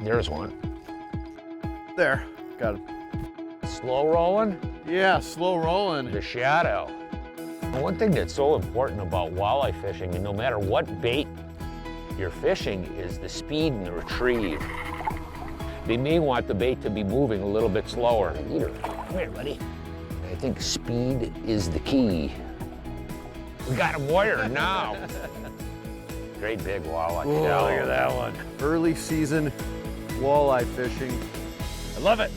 There's one. There, got it. Slow rolling? Yeah, slow rolling. The shadow. One thing that's so important about walleye fishing, and no matter what bait you're fishing, is the speed and the retrieve. They may want the bait to be moving a little bit slower. Eater, come here, buddy. I think speed is the key. We got him wired now. Great big walleye. Whoa, Yeah, look at that one. Early season walleye fishing. I love it.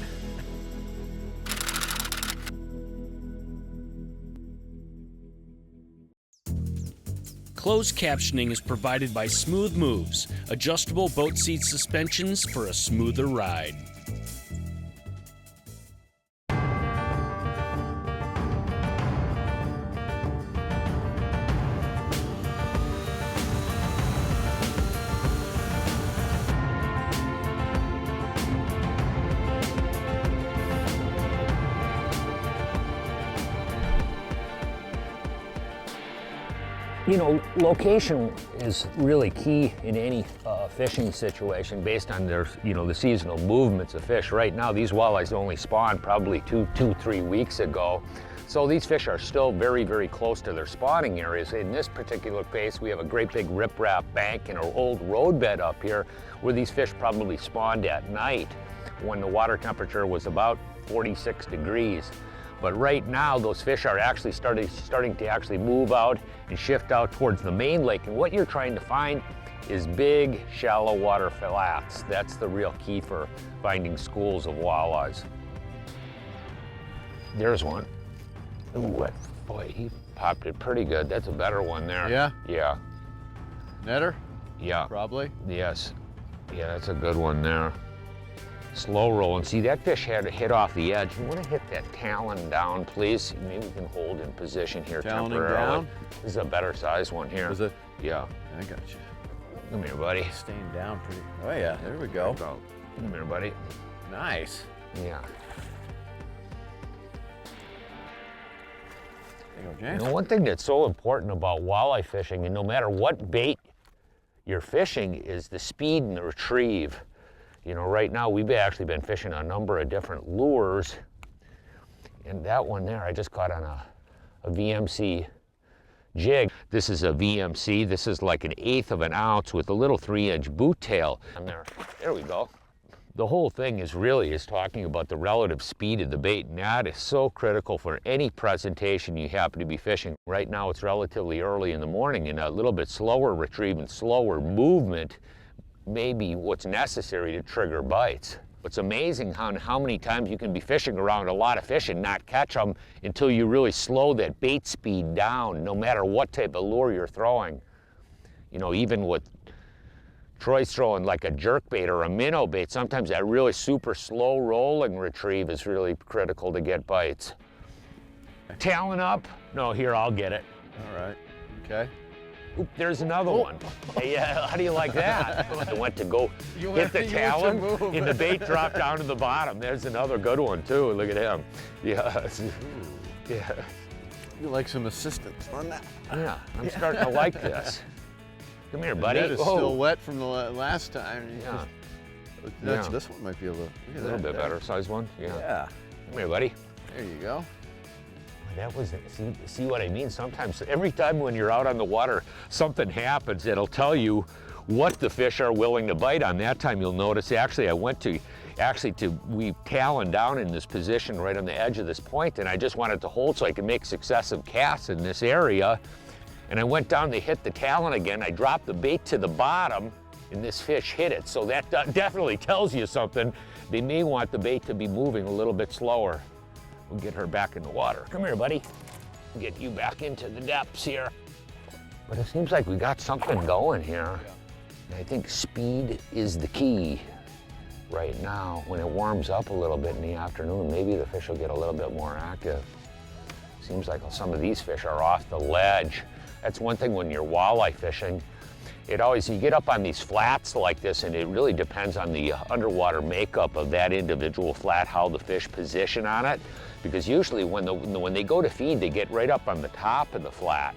Closed captioning is provided by Smooth Moves, adjustable boat seat suspensions for a smoother ride. You know, location is really key in any fishing situation based on their, the seasonal movements of fish. Right now, these walleyes only spawned probably 3 weeks ago. So these fish are still very, very close to their spawning areas. In this particular case, we have a great big riprap bank and an old roadbed up here where these fish probably spawned at night when the water temperature was about 46 degrees. But right now, those fish are actually starting to actually move out and shift out towards the main lake. And what you're trying to find is big, shallow water flats. That's the real key for finding schools of walleyes. There's one. Ooh, boy, he popped it pretty good. That's a better one there. Yeah? Yeah. Netter? Yeah. Probably. Yes. Yeah, that's a good one there. Slow roll, and see that fish had to hit off the edge. You want to hit that talon down, please. Maybe we can hold in position here Taloning temporarily. down? This is a better size one here. Is it? Yeah. I got you. Come here, buddy. Staying down pretty. Oh yeah, there we go. Come here, buddy. Nice. Yeah. There you go, James. You know, one thing that's so important about walleye fishing, and no matter what bait you're fishing, is the speed and the retrieve. You know, right now we've actually been fishing a number of different lures, and that one there I just caught on a VMC jig. This is a VMC. This is like 1/8 of an ounce with a little 3-inch boot tail. And there we go. The whole thing is talking about the relative speed of the bait, and that is so critical for any presentation you happen to be fishing. Right now it's relatively early in the morning, and a little bit slower retrieve and slower movement may be what's necessary to trigger bites. It's amazing how many times you can be fishing around a lot of fish and not catch them until you really slow that bait speed down, no matter what type of lure you're throwing. You know, even with Troy's throwing like a jerk bait or a minnow bait, sometimes that really super slow rolling retrieve is really critical to get bites. Talon up? No, here, I'll get it. All right. Okay. Oop, there's another one. Hey, how do you like that? I went to go hit the talon, and the bait dropped down to the bottom. There's another good one, too. Look at him. Yeah. Yeah. You like some assistance on that? Yeah, I'm starting to like this. Come here, buddy. That is still wet from the last time. Yeah. This one might be a little bit better size one. Yeah. Yeah. Come here, buddy. There you go. That was it. See what I mean? Sometimes, every time when you're out on the water, something happens that'll tell you what the fish are willing to bite on. That time you'll notice, actually, I went to, we taloned down in this position right on the edge of this point, and I just wanted to hold so I could make successive casts in this area. And I went down to hit the talon again. I dropped the bait to the bottom, and this fish hit it. So that definitely tells you something. They may want the bait to be moving a little bit slower. We'll get her back in the water. Come here, buddy. Get you back into the depths here. But it seems like we got something going here. And I think speed is the key right now. When it warms up a little bit in the afternoon, maybe the fish will get a little bit more active. Seems like some of these fish are off the ledge. That's one thing when you're walleye fishing. You get up on these flats like this, and it really depends on the underwater makeup of that individual flat, how the fish position on it. Because usually when they go to feed, they get right up on the top of the flat.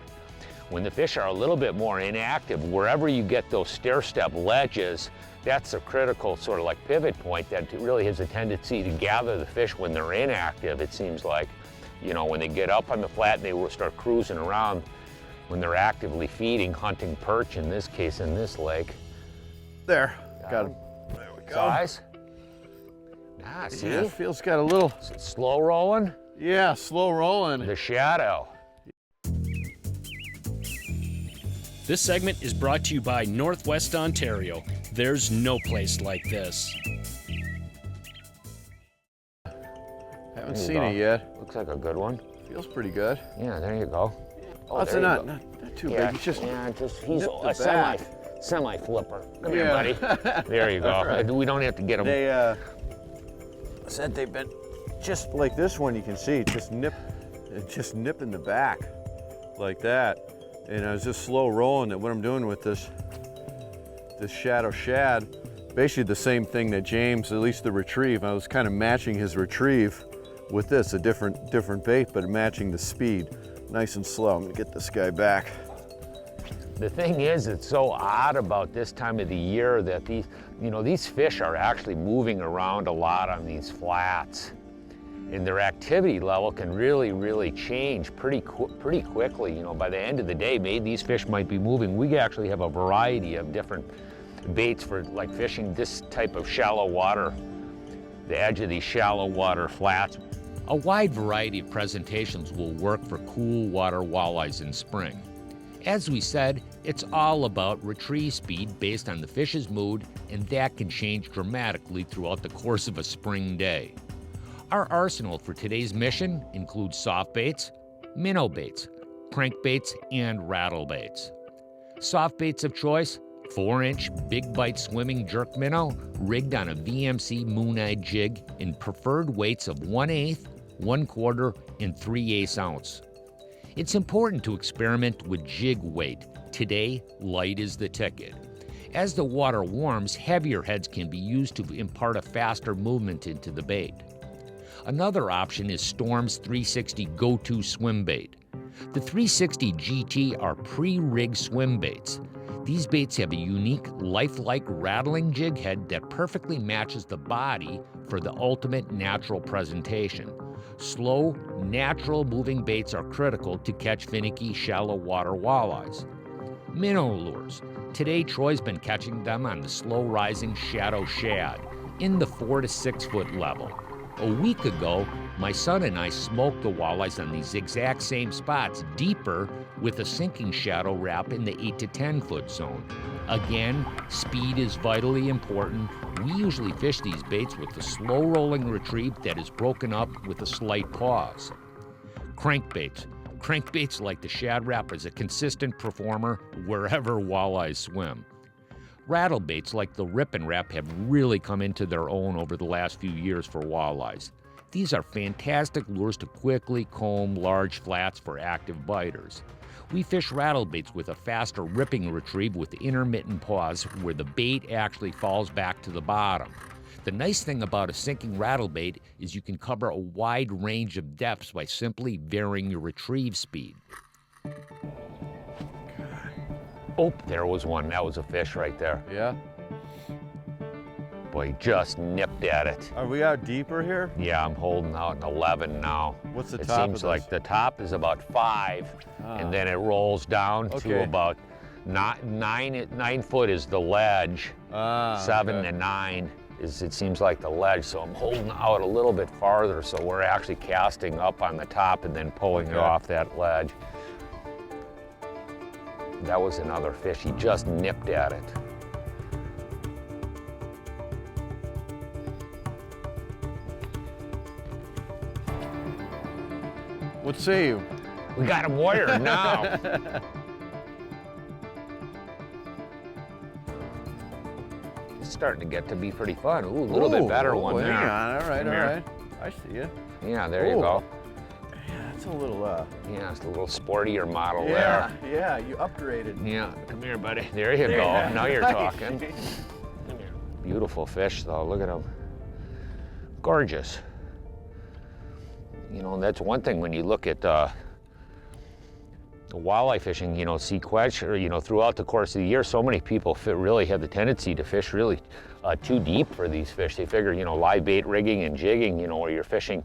when the fish are a little bit more inactive, wherever you get those stair-step ledges, that's a critical sort of like pivot point that really has a tendency to gather the fish when they're inactive, it seems like. You know, when they get up on the flat and they will start cruising around, when they're actively feeding, hunting perch, in this case, in this lake. There, got him. There we go. Size? Ah, see? Yeah, feels got a little. Slow rolling? Yeah, slow rolling. The shadow. This segment is brought to you by Northwest Ontario. There's no place like this. Haven't seen it yet. Looks like a good one. Feels pretty good. Yeah, there you go. Oh, that's there you not go. not too Yeah, big. It's just he's nip the a back. semi flipper. Come Yeah. here, buddy. There you go. Right. We don't have to get him. They said they've been just like this one. You can see just nip in the back like that. And I was just slow rolling it. What I'm doing with this shadow shad, basically the same thing that James, at least the retrieve. I was kind of matching his retrieve with this, a different bait, but matching the speed, nice and slow. I'm gonna get this guy back. The thing is, it's so odd about this time of the year that these fish are actually moving around a lot on these flats, and their activity level can really change pretty quickly. You know, by the end of the day, maybe these fish might be moving. We actually have a variety of different baits for like fishing this type of shallow water, the edge of these shallow water flats. A wide variety of presentations will work for cool water walleyes in spring. As we said, it's all about retrieve speed based on the fish's mood, and that can change dramatically throughout the course of a spring day. Our arsenal for today's mission includes soft baits, minnow baits, crankbaits, and rattle baits. Soft baits of choice: 4-inch big bite swimming jerk minnow rigged on a VMC moon-eye jig in preferred weights of 1/8, 1/4, and 3/8 ounce. It's important to experiment with jig weight. Today, light is the ticket. As the water warms, heavier heads can be used to impart a faster movement into the bait. Another option is Storm's 360 Go-To swim bait. The 360 GT are pre-rigged swim baits. These baits have a unique, lifelike rattling jig head that perfectly matches the body for the ultimate natural presentation. Slow, natural moving baits are critical to catch finicky, shallow water walleyes. Minnow lures. Today, Troy's been catching them on the slow rising shadow shad in the 4 to 6 foot level. A week ago, my son and I smoked the walleyes on these exact same spots, deeper, with a sinking shadow wrap in the 8 to 10 foot zone. Again, speed is vitally important. We usually fish these baits with a slow rolling retrieve that is broken up with a slight pause. Crankbaits. Crankbaits like the shad wrap is a consistent performer wherever walleyes swim. Rattle baits like the Rip and Wrap have really come into their own over the last few years for walleyes. These are fantastic lures to quickly comb large flats for active biters. We fish rattle baits with a faster ripping retrieve with intermittent pause where the bait actually falls back to the bottom. The nice thing about a sinking rattle bait is you can cover a wide range of depths by simply varying your retrieve speed. Oh, there was one. That was a fish right there. Yeah. Boy, he just nipped at it. Are we out deeper here? Yeah, I'm holding out an 11 now. What's the It top seems of like this? the top is about 5, and then it rolls down to Okay. about 9 foot is the ledge. 7 okay. and 9 is, it seems like, the ledge. So I'm holding out a little bit farther, so we're actually casting up on the top and then pulling it Okay. off that ledge. That was another fish. He just nipped at it. What say you? We got him wired now. It's starting to get to be pretty fun. Ooh, a little bit better one hang there. on. All right, Come all here. right. I see you. Yeah, there you Ooh. go. Yeah, that's a little, Yeah, it's a little sportier model yeah, there. yeah, you upgraded. Yeah, come here, buddy. There you go. Now you're talking. Come here. Beautiful fish, though. Look at him. Gorgeous. You know, that's one thing when you look at walleye fishing, you know, sequential, you know, throughout the course of the year, so many people really have the tendency to fish really too deep for these fish. They figure, you know, live bait rigging and jigging, you know, where you're fishing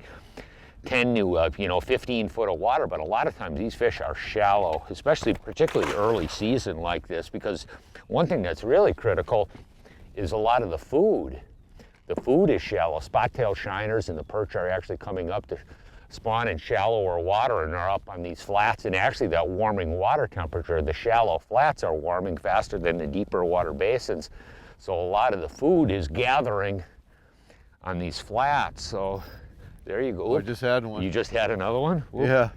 10 to, you know, 15 foot of water, but a lot of times these fish are shallow, especially particularly early season like this, because one thing that's really critical is a lot of the food. The food is shallow. Spot-tailed shiners and the perch are actually coming up to spawn in shallower water and are up on these flats, and actually that warming water temperature, the shallow flats are warming faster than the deeper water basins. So a lot of the food is gathering on these flats. So there you go. I just had one. You just had another one? Ooh. Yeah.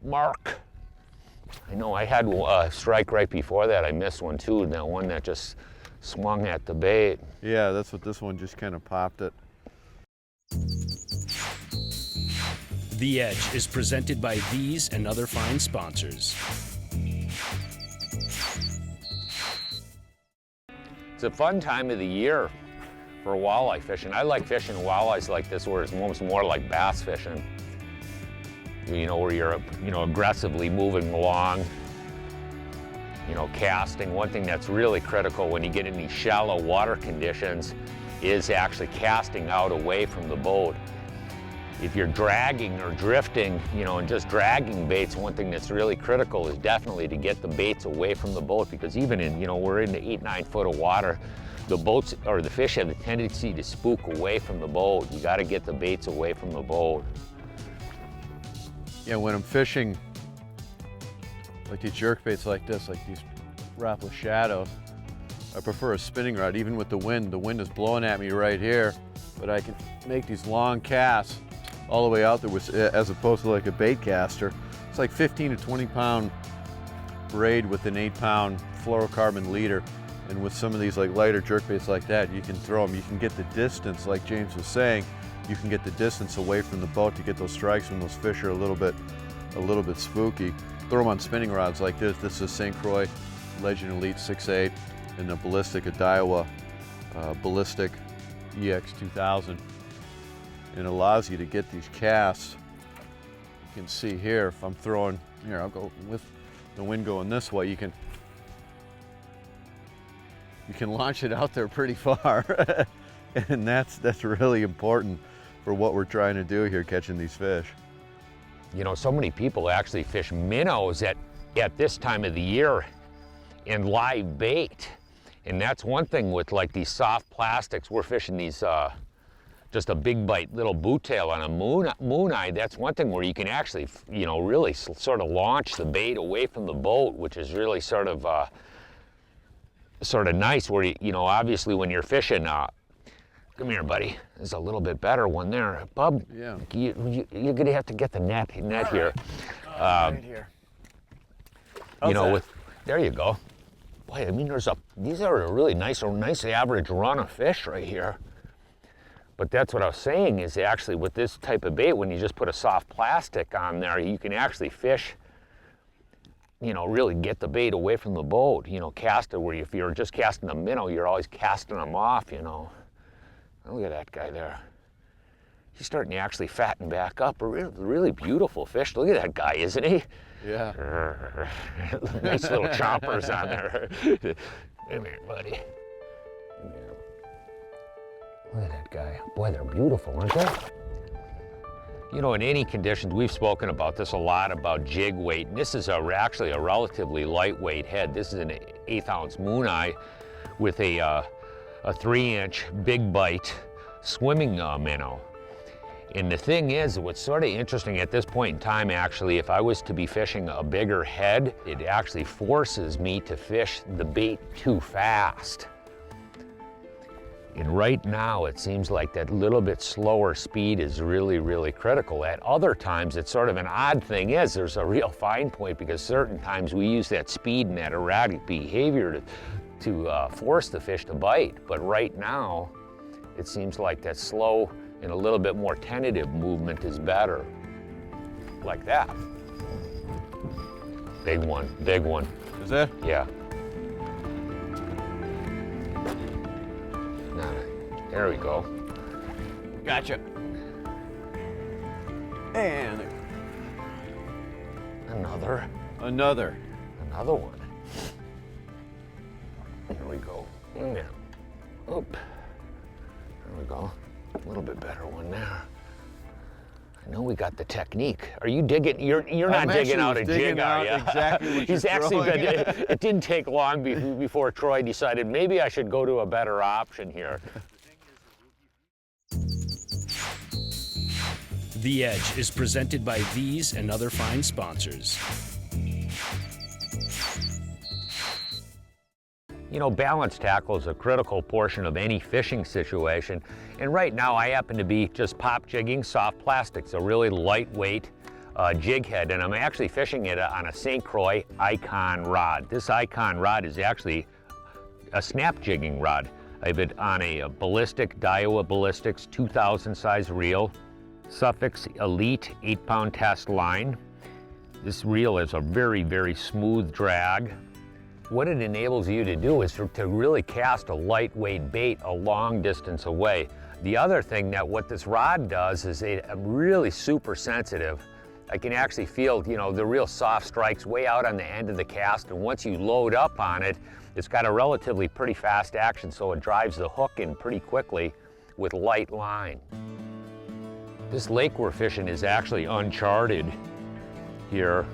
Mark. I know I had a strike right before that. I missed one too, that one that just swung at the bait. Yeah, that's what this one just kind of popped it. The Edge is presented by these and other fine sponsors. It's a fun time of the year for walleye fishing. I like fishing walleyes like this where it's almost more like bass fishing. You know, where you're, you know, aggressively moving along, you know, casting. One thing that's really critical when you get in these shallow water conditions is actually casting out away from the boat. If you're dragging or drifting, you know, and just dragging baits, one thing that's really critical is definitely to get the baits away from the boat, because even in, you know, we're in the 8-9 foot of water, the boats or the fish have the tendency to spook away from the boat. You got to get the baits away from the boat. Yeah, when I'm fishing like these jerk baits like this, like these Rapala shadows, I prefer a spinning rod. Even with the wind is blowing at me right here, but I can make these long casts all the way out there with, as opposed to like a bait caster. It's like 15 to 20 pound braid with an 8-pound fluorocarbon leader. And with some of these like lighter jerk baits like that, you can throw them, you can get the distance, like James was saying, you can get the distance away from the boat to get those strikes when those fish are a little bit spooky. Throw them on spinning rods like this. This is St. Croix Legend Elite 6.8 and the Ballistic Daiwa Ballistic EX 2000. It allows you to get these casts. You can see here, if I'm throwing, here, I'll go with the wind going this way, you can launch it out there pretty far. And that's really important for what we're trying to do here, catching these fish. You know, so many people actually fish minnows at this time of the year in live bait. And that's one thing with like these soft plastics. We're fishing these, just a big bite little boot tail on a moon eye. That's one thing where you can actually, you know, really sort of launch the bait away from the boat, which is really sort of nice where, you know, obviously when you're fishing, come here, buddy. There's a little bit better one there. Bub, yeah. You're gonna have to get the net here. Right here. You know, there you go. Boy, I mean, these are a really nice average run of fish right here. But that's what I was saying is actually with this type of bait, when you just put a soft plastic on there, you can actually fish, you know, really get the bait away from the boat. You know, cast it where if you're just casting a minnow, you're always casting them off, you know. Look at that guy there. He's starting to actually fatten back up. A really beautiful fish. Look at that guy, isn't he? Yeah. Nice little chompers on there. Come here, buddy. Come here. Look at that guy. Boy, they're beautiful, aren't they? You know, in any conditions, we've spoken about this a lot, about jig weight. And this is actually a relatively lightweight head. This is an 1/8 ounce moon eye with a 3-inch big bite swimming minnow. And the thing is, what's sort of interesting at this point in time, actually, if I was to be fishing a bigger head, it actually forces me to fish the bait too fast. And right now, it seems like that little bit slower speed is really critical. At other times, it's sort of an odd thing is, there's a real fine point, because certain times we use that speed and that erratic behavior to force the fish to bite. But right now, it seems like that slow and a little bit more tentative movement is better. Like that. Big one, big one. Is that? Yeah. There we go. Gotcha. And Another one. There we go. Yeah. Oop. There we go. A little bit better one there. I know we got the technique. Are you digging? You're not digging out a jig, are you? Exactly what He's actually been. It didn't take long before Troy decided maybe I should go to a better option here. The Edge is presented by these and other fine sponsors. You know, balance tackle is a critical portion of any fishing situation. And right now I happen to be just pop jigging soft plastics, a really lightweight jig head. And I'm actually fishing it on a St. Croix Icon rod. This Icon rod is actually a snap jigging rod. I have it on a ballistic, Daiwa Ballistics 2000 size reel, Suffix Elite 8-pound test line. This reel is a very, very smooth drag. What it enables you to do is to really cast a lightweight bait a long distance away. The other thing that what this rod does is I'm really super sensitive. I can actually feel, you know, the real soft strikes way out on the end of the cast, and once you load up on it, it's got a relatively pretty fast action, so it drives the hook in pretty quickly with light line. This lake we're fishing is actually uncharted here.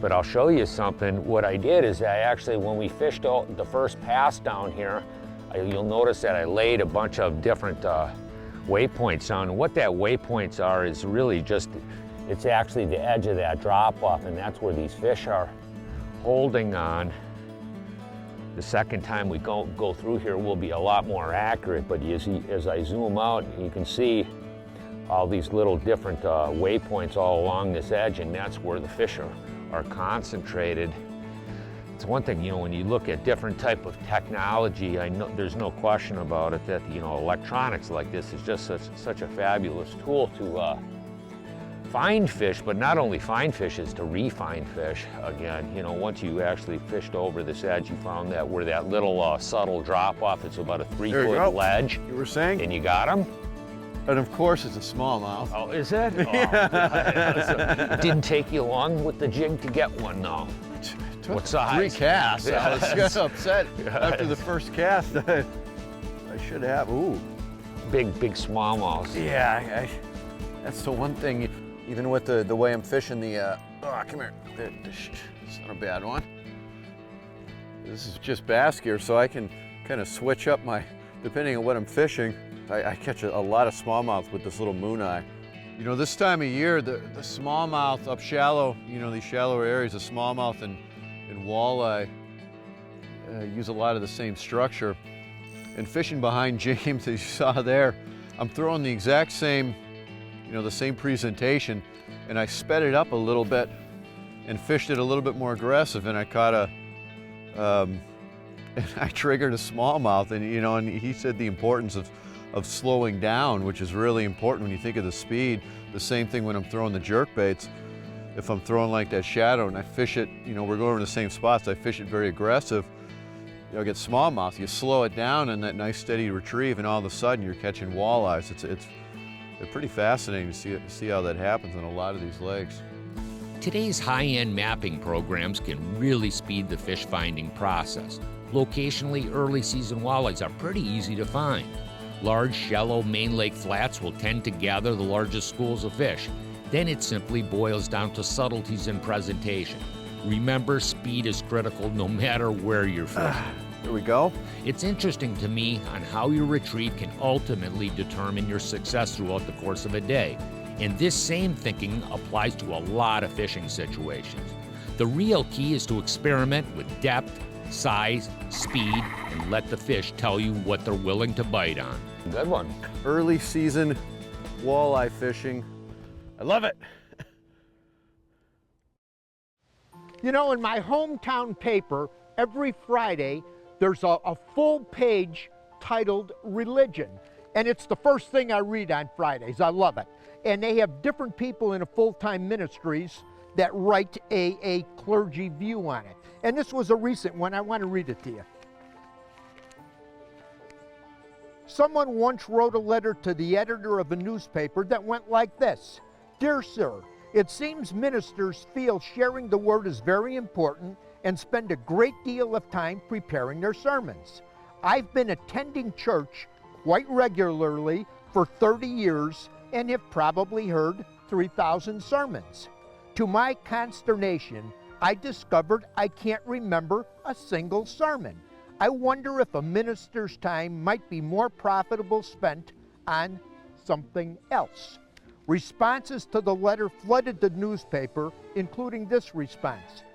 But I'll show you something. What I did is I actually, when we fished the first pass down here, you'll notice that I laid a bunch of different waypoints down. And what that waypoints are is really just, it's actually the edge of that drop off, and that's where these fish are holding on. The second time we go through here, we'll be a lot more accurate, but as I zoom out, you can see all these little different waypoints all along this edge, and that's where the fish are concentrated. It's one thing, you know, when you look at different type of technology, I know there's no question about it that, you know, electronics like this is just such a fabulous tool to find fish, but not only find fish, is to refine fish. Again, you know, once you actually fished over this edge, you found that where that little subtle drop off, it's about a 3-foot ledge. You were saying? And you got them? And of course, it's a smallmouth. Oh, is it? Oh, it didn't take you long with the jig to get one, though. What size? 3 casts. Yes. I was kind of upset after the first cast. I should have. Ooh. Big smallmouths. Yeah, that's the one thing. Even with the way I'm fishing the, oh, come here. It's not a bad one. This is just bass gear, so I can kind of switch up depending on what I'm fishing. I catch a lot of smallmouth with this little moon eye. You know, this time of year, the smallmouth up shallow, you know, these shallower areas, the smallmouth and walleye use a lot of the same structure. And fishing behind James, as you saw there, I'm throwing the exact same, you know, the same presentation, and I sped it up a little bit and fished it a little bit more aggressive, and I caught and I triggered a smallmouth, and, you know, and he said the importance of slowing down, which is really important when you think of the speed. The same thing when I'm throwing the jerk baits. If I'm throwing like that shadow and I fish it, you know, we're going to the same spots, I fish it very aggressive, you'll get smallmouth. You slow it down and that nice steady retrieve, and all of a sudden you're catching walleyes. They're pretty fascinating to see how that happens on a lot of these lakes. Today's high-end mapping programs can really speed the fish finding process. Locationally, early season walleyes are pretty easy to find. Large, shallow main lake flats will tend to gather the largest schools of fish. Then it simply boils down to subtleties in presentation. Remember, speed is critical no matter where you're fishing. Here we go. It's interesting to me on how your retrieve can ultimately determine your success throughout the course of a day. And this same thinking applies to a lot of fishing situations. The real key is to experiment with depth, size, speed, and let the fish tell you what they're willing to bite on. Good one. Early season walleye fishing. I love it. You know, in my hometown paper, every Friday, there's a full page titled Religion. And it's the first thing I read on Fridays. I love it. And they have different people in a full-time ministries that write a clergy view on it. And this was a recent one. I want to read it to you. Someone once wrote a letter to the editor of a newspaper that went like this. Dear sir, It seems ministers feel sharing the word is very important and spend a great deal of time preparing their sermons. I've been attending church quite regularly for 30 years and have probably heard 3,000 sermons. To my consternation, I discovered I can't remember a single sermon. I wonder if a minister's time might be more profitable spent on something else. Responses to the letter flooded the newspaper, including this response.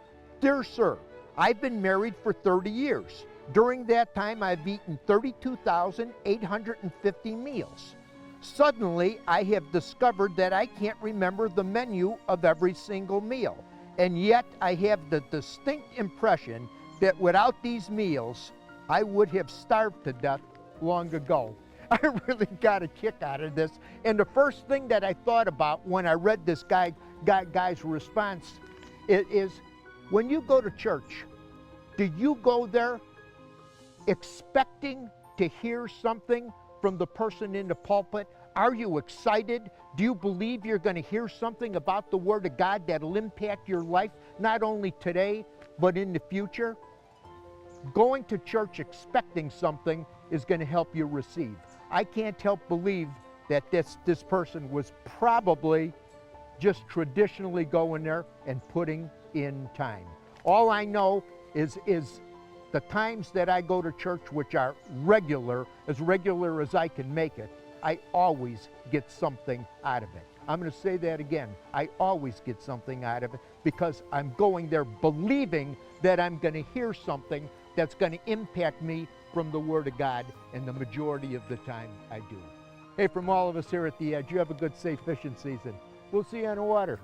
Dear Sir, I've been married for 30 years. During that time, I've eaten 32,850 meals. Suddenly, I have discovered that I can't remember the menu of every single meal. And yet, I have the distinct impression that without these meals, I would have starved to death long ago. I really got a kick out of this. And the first thing that I thought about when I read this guy's response is, when you go to church, do you go there expecting to hear something from the person in the pulpit? Are you excited? Do you believe you're going to hear something about the Word of God that'll impact your life, not only today, but in the future? Going to church expecting something is going to help you receive. I can't help believe that this person was probably just traditionally going there and putting in time. All I know is the times that I go to church, which are regular as I can make it, I always get something out of it. I'm going to say that again. I always get something out of it because I'm going there believing that I'm going to hear something that's going to impact me from the Word of God, and the majority of the time I do. Hey, from all of us here at The Edge, you have a good, safe fishing season. We'll see you on the water.